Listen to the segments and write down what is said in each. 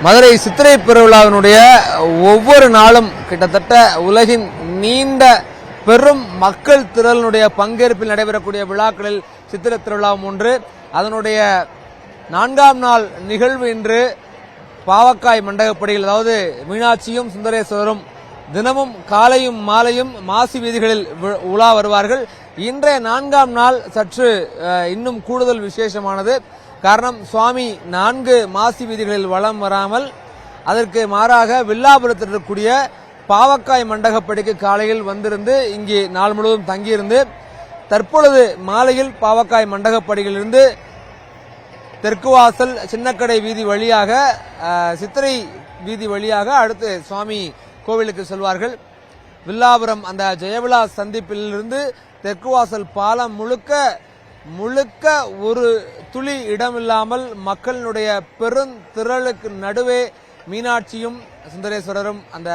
மதுரை சித்திரை பெருவிழாவினுடைய ஒவ்வொரு நாளும் கிட்டத்தட்ட உலகின் நீண்ட பெரும் மக்கள் திரளினுடைய பங்கேற்பில் நடைபெறக்கூடிய விழாக்களில் சித்திரை திருவிழாவும் ஒன்று. அதனுடைய 4ஆம் நாள் நிகழ்வு இன்று பாவக்காய் மண்டகப்படியில், அதாவது மீனாட்சியும் சுந்தரேஸ்வரரும் தினமும் காலையும் மாலையும் மாசி வீதிகளில் உலா வருவார்கள். இன்றைய 4ஆம் நாள் சற்று இன்னும் கூடுதல் விசேஷமானது. காரணம், சுவாமி 4 மாசி வீதிகளில் வலம் வராமல் அதற்கு மாறாக வில்லாபுரத்தில் இருக்கக்கூடிய பாவக்காய் மண்டகப்படிக்கு காலையில் வந்திருந்து இங்கே நாள் முழுவதும் தங்கியிருந்து தற்பொழுது மாலையில் பாவக்காய் மண்டகப்படியிலிருந்து தெற்கு வாசல் சின்னக்கடை வீதி வழியாக சித்திரை வீதி வழியாக அடுத்து சுவாமி கோவிலுக்கு செல்வார்கள். வில்லாபுரம் அந்த ஜெயவிலாஸ் சந்திப்பிலிருந்து தெற்கு வாசல் பாலம் முழுக்க ஒரு துளி இடமில்லாமல் மக்களினுடைய பெருந்திரளுக்கு நடுவே மீனாட்சியும் சுந்தரேஸ்வரரும் அந்த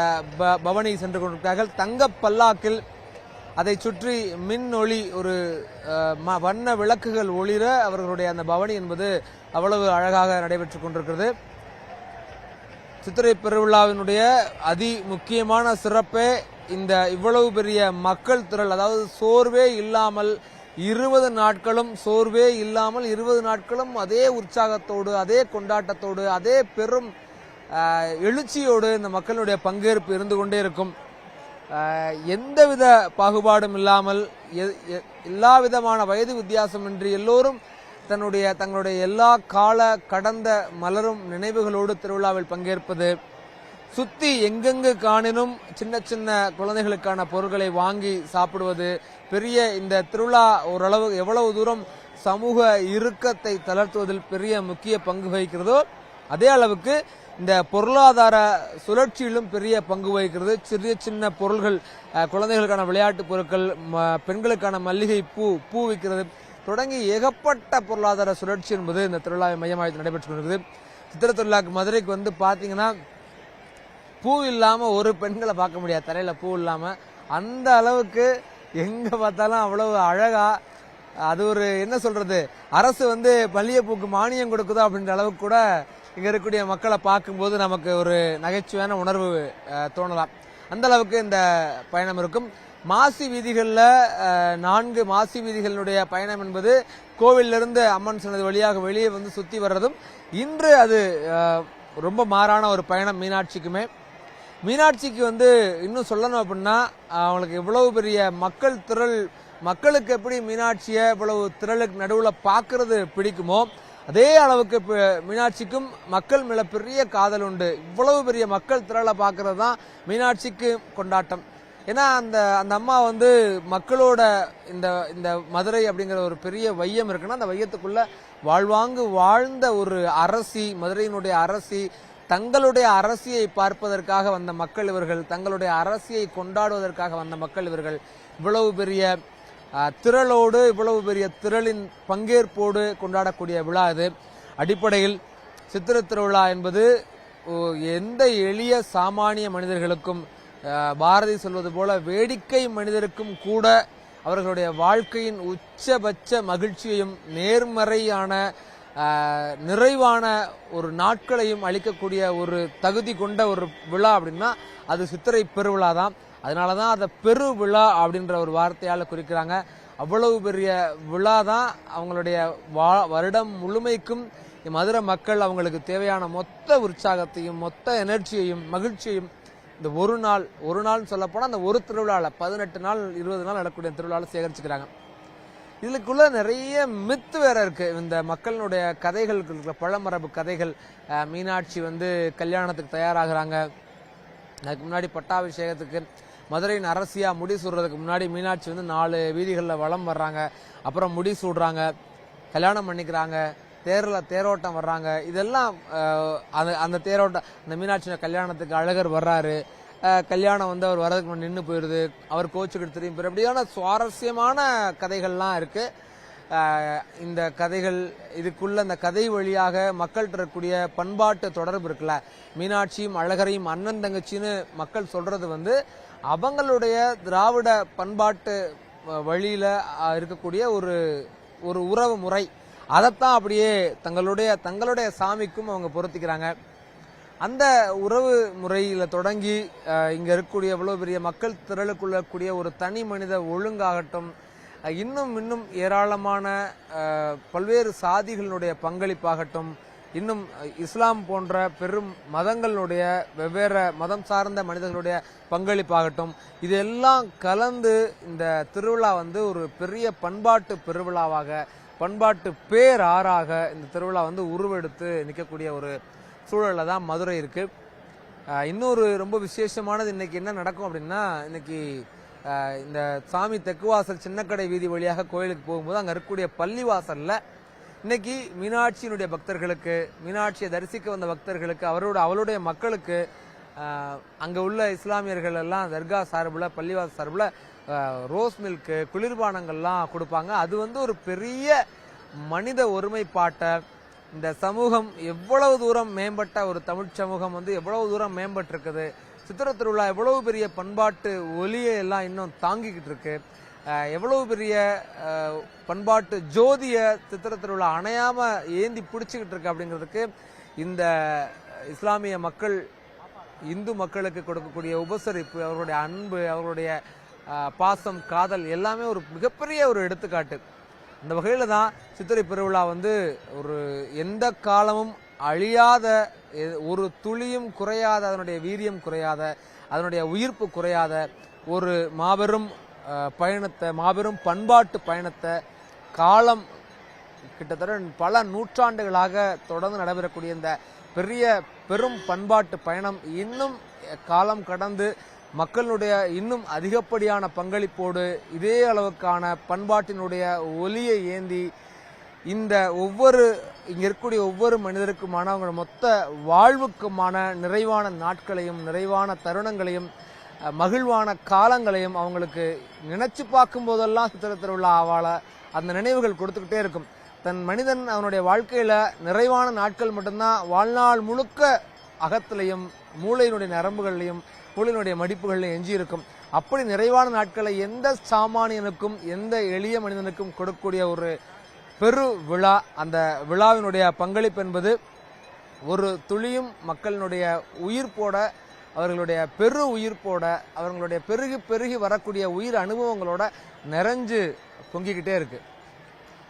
பவனி சென்று கொண்டிருக்கிறார்கள். தங்க பல்லாக்கில் அதை சுற்றி மின் ஒளி, ஒரு வண்ண விளக்குகள் ஒளிர அவர்களுடைய அந்த பவனி என்பது அவ்வளவு அழகாக நடைபெற்றுக் கொண்டிருக்கிறது. சித்திரை பெருவிழாவினுடைய அதி முக்கியமான சிறப்பே இந்த இவ்வளவு பெரிய மக்கள் திரள், அதாவது சோர்வே இல்லாமல் 20 நாட்களும் அதே உற்சாகத்தோடு, அதே கொண்டாட்டத்தோடு, அதே பெரும் எழுச்சியோடு இந்த மக்களுடைய பங்கேற்பு இருந்து கொண்டே இருக்கும். எந்தவித பாகுபாடும் இல்லாமல், எல்லா விதமான வயது வித்தியாசமின்றி எல்லோரும் தங்களுடைய எல்லா கால கடந்த மலரும் நினைவுகளோடு திருவிழாவில் பங்கேற்பது, சுத்தி எங்கெங்கு காணினும் சின்ன சின்ன குழந்தைகளுக்கான பொருட்களை வாங்கி சாப்பிடுவது, பெரிய இந்த திருவிழா ஓரளவு எவ்வளவு தூரம் சமூக இறுக்கத்தை தளர்த்துவதில் பெரிய முக்கிய பங்கு வகிக்கிறதோ அதே அளவுக்கு இந்த பொருளாதார சுழற்சியிலும் பெரிய பங்கு வகிக்கிறது. சிறிய சின்ன பொருள்கள், குழந்தைகளுக்கான விளையாட்டு பொருட்கள், பெண்களுக்கான மல்லிகை பூ விற்கிறது தொடங்கி ஏகப்பட்ட பொருளாதார சுழற்சி என்பது இந்த திருவிழாவை மையமாக நடைபெற்று கொண்டிருக்கிறது. சித்திரை திருவிழாக்கு மதுரைக்கு வந்து பாத்தீங்கன்னா பூ இல்லாம ஒரு பெண்களை பார்க்க முடியாது, தலையில பூ இல்லாம. அந்த அளவுக்கு எங்க பார்த்தாலும் அவ்வளவு அழகா, அது ஒரு என்ன சொல்றது, அரசு வந்து மல்லிகைப்பூக்கு மானியம் கொடுக்குதோ அப்படின்ற அளவுக்கு கூட இங்க இருக்கக்கூடிய மக்களை பார்க்கும்போது நமக்கு ஒரு நகைச்சுவையான உணர்வு தோணலாம். அந்த அளவுக்கு இந்த பயணம் இருக்கும். மாசி வீதிகளில் 4 மாசி வீதிகளுடைய பயணம் என்பது கோவிலிருந்து அம்மன் சன்னதி வழியாக வெளியே வந்து சுத்தி வர்றதும், இன்று அது ரொம்ப மாறான ஒரு பயணம் மீனாட்சிக்குமே. மீனாட்சிக்கு வந்து இன்னும் சொல்லணும் அப்படின்னா, அவங்களுக்கு இவ்வளவு பெரிய மக்கள் திரள், மக்களுக்கு எப்படி மீனாட்சியை இவ்வளவு திரளுக்கு நடுவில் பார்க்கறது பிடிக்குமோ அதே அளவுக்கு மீனாட்சிக்கும் மக்கள் மேல பெரிய காதல் உண்டு. இவ்வளவு பெரிய மக்கள் திரளை பார்க்கறது தான் மீனாட்சிக்கு கொண்டாட்டம். ஏன்னா அந்த அம்மா வந்து மக்களோட இந்த மதுரை அப்படிங்கிற ஒரு பெரிய வையம் இருக்குன்னா, அந்த வையத்துக்குள்ள வாழ்வாங்கு வாழ்ந்த ஒரு அரசி, மதுரையினுடைய அரசி, தங்களுடைய அரசியை பார்ப்பதற்காக வந்த மக்கள் இவர்கள், தங்களுடைய அரசியை கொண்டாடுவதற்காக வந்த மக்கள் இவர்கள். இவ்வளவு பெரிய திரளோடு, இவ்வளவு பெரிய திரளின் பங்கேற்போடு கொண்டாடக்கூடிய விழா இது. அடிப்படையில் சித்திரை திருவிழா என்பது எந்த எளிய சாமானிய மனிதர்களுக்கும், பாரதி சொல்வது போல வேடிக்கை மனிதருக்கும் கூட அவர்களுடைய வாழ்க்கையின் உச்சபட்ச மகிழ்ச்சியையும் நேர்மறையான நிறைவான ஒரு நாட்களையும் அளிக்கக்கூடிய ஒரு தகுதி கொண்ட ஒரு விழா அப்படின்னா அது சித்திரை பெருவிழா தான். அதனாலதான் அதை பெருவிழா அப்படின்ற ஒரு வார்த்தையால குறிக்கிறாங்க. அவ்வளவு பெரிய விழா தான். அவங்களுடைய வருடம் முழுமைக்கும் மதுரை மக்கள் அவங்களுக்கு தேவையான மொத்த உற்சாகத்தையும் மொத்த எனர்ஜியையும் மகிழ்ச்சியையும் இந்த ஒரு நாள் சொல்ல போனா அந்த ஒரு திருவிழாவில் 18 நாள் 20 நாள் நடக்கக்கூடிய திருவிழாவில் சேகரிச்சுக்கிறாங்க. இதுக்குள்ள நிறைய மித்து வேற இருக்கு. இந்த மக்களுடைய கதைகள், பழமரபு கதைகள். மீனாட்சி வந்து கல்யாணத்துக்கு தயாராகிறாங்க. அதுக்கு முன்னாடி பட்டாபிஷேகத்துக்கு மதுரையின் அரசியா முடி சூடுறதுக்கு முன்னாடி மீனாட்சி வந்து 4 வீதிகளில் வலம் வர்றாங்க. அப்புறம் முடி சூடுறாங்க, கல்யாணம் பண்ணிக்கிறாங்க, தேரோட்டம் வர்றாங்க. இதெல்லாம் அந்த தேரோட்டம், அந்த மீனாட்சி கல்யாணத்துக்கு அழகர் வர்றாரு, கல்யாணம் வந்து அவர் வர்றதுக்கு முன்னாடி நின்று போயிடுது, அவர் கோச்சுக்கிட்டு திரும்பி போயிரு. அப்படியான சுவாரஸ்யமான கதைகள்லாம் இருக்கு. இந்த கதைகள், இதுக்குள்ள அந்த கதை வழியாக மக்கள்கிட்ட இருக்கக்கூடிய பண்பாட்டு தொடர்பு இருக்குல்ல, மீனாட்சியும் அழகரையும் அண்ணன் தங்கச்சின்னு மக்கள் சொல்றது வந்து அவங்களுடைய திராவிட பண்பாட்டு வழியில இருக்கக்கூடிய ஒரு உறவு முறை. அதைத்தான் அப்படியே தங்களுடைய சாமிக்கும் அவங்க பொருத்திக்கிறாங்க. அந்த உறவு முறையில தொடங்கி இங்க இருக்கக்கூடிய எவ்வளவு பெரிய மக்கள் திரளுக்குள்ளக்கூடிய ஒரு தனி மனித ஒழுங்காகட்டும், இன்னும் ஏராளமான பல்வேறு சாதிகளுடைய பங்களிப்பாகட்டும், இன்னும் இஸ்லாம் போன்ற பெரும் மதங்களுடைய வெவ்வேறு மதம் சார்ந்த மனிதர்களுடைய பங்களிப்பாகட்டும், இதெல்லாம் கலந்து இந்த திருவிழா வந்து ஒரு பெரிய பண்பாட்டு பெருவிழாவாக, பண்பாட்டு பேராறாக இந்த திருவிழா வந்து உருவெடுத்து நிற்கக்கூடிய ஒரு சூழல்ல தான் மதுரை இருக்கு. இன்னொரு ரொம்ப விசேஷமானது இன்னைக்கு என்ன நடக்கும் அப்படின்னா, இன்னைக்கு இந்த சாமி தெக்குவாசல் சின்னக்கடை வீதி வழியாக கோயிலுக்கு போகும்போது அங்க இருக்கக்கூடிய பள்ளிவாசல்ல இன்னைக்கு மீனாட்சியினுடைய பக்தர்களுக்கு, மீனாட்சியை தரிசிக்க வந்த பக்தர்களுக்கு, அவளுடைய மக்களுக்கு, அங்க உள்ள இஸ்லாமியர்கள் எல்லாம் தர்கா சார்பில், பள்ளிவாசல் சார்பில் ரோஸ் மில்க், குளிர்பானங்கள்லாம் கொடுப்பாங்க. அது வந்து ஒரு பெரிய மனித ஒருமைப்பாட்டை, இந்த சமூகம் எவ்வளவு தூரம் மேம்பட்ட ஒரு தமிழ் சமூகம் வந்து எவ்வளவு தூரம் மேம்பட்டு இருக்குது, சித்திரை திருவிழா எவ்வளவு பெரிய பண்பாட்டு ஒலியை எல்லாம் இன்னும் தாங்கிக்கிட்டு இருக்கு, எவ்வளவு பெரிய பண்பாட்டு ஜோதிய சித்திரை திருவிழா அணையாம ஏந்தி பிடிச்சுக்கிட்டு இருக்கு அப்படிங்கிறதுக்கு இந்த இஸ்லாமிய மக்கள் இந்து மக்களுக்கு கொடுக்கக்கூடிய உபசரிப்பு, அவர்களுடைய அன்பு, அவர்களுடைய பாசம், காதல் எல்லாமே ஒரு மிகப்பெரிய ஒரு எடுத்துக்காட்டு. இந்த வகையில தான் சித்திரை பெருவிழா வந்து ஒரு எந்த காலமும் அழியாத, ஒரு துளியும் குறையாத, அதனுடைய வீரியம் குறையாத, அதனுடைய உயிர்ப்பு குறையாத ஒரு மாபெரும் பயணத்தை, மாபெரும் பண்பாட்டு பயணத்தை காலம் கிட்டத்தட்ட பல நூற்றாண்டுகளாக தொடர்ந்து நடைபெறக்கூடிய இந்த பெரும் பண்பாட்டு பயணம் இன்னும் காலம் கடந்து மக்களுடைய இன்னும் அதிகப்படியான பங்களிப்போடு இதே அளவுக்கான பண்பாட்டினுடைய ஒலியை ஏந்தி இந்த இங்க இருக்கக்கூடிய ஒவ்வொரு மனிதருக்குமான அவங்க மொத்த வாழ்வுக்குமான நிறைவான நாட்களையும், நிறைவான தருணங்களையும், மகிழ்வான காலங்களையும் அவங்களுக்கு நினைச்சு பார்க்கும் போதெல்லாம் சித்திரை திருவிழா ஆவால அந்த நினைவுகள் கொடுத்துக்கிட்டே இருக்கும். தன் மனிதன் அவனுடைய வாழ்க்கையில நிறைவான நாட்கள் மட்டும்தான் வாழ்நாள் முழுக்க அகத்திலையும் மூளையினுடைய நரம்புகள்லையும் மூளையினுடைய மடிப்புகள்லையும் எஞ்சி இருக்கும். அப்படி நிறைவான நாட்களை எந்த சாமானியனுக்கும் எந்த எளிய மனிதனுக்கும் கொடுக்கக்கூடிய ஒரு பெரு விழா. அந்த விழாவினுடைய பங்களிப்பு என்பது ஒரு துளியும் மக்களினுடைய உயிர்ப்போட, அவர்களுடைய பெரு உயிர்ப்போட, அவர்களுடைய பெருகி வரக்கூடிய உயிர் அனுபவங்களோட நிறைஞ்சு பொங்கிக்கிட்டே இருக்கு.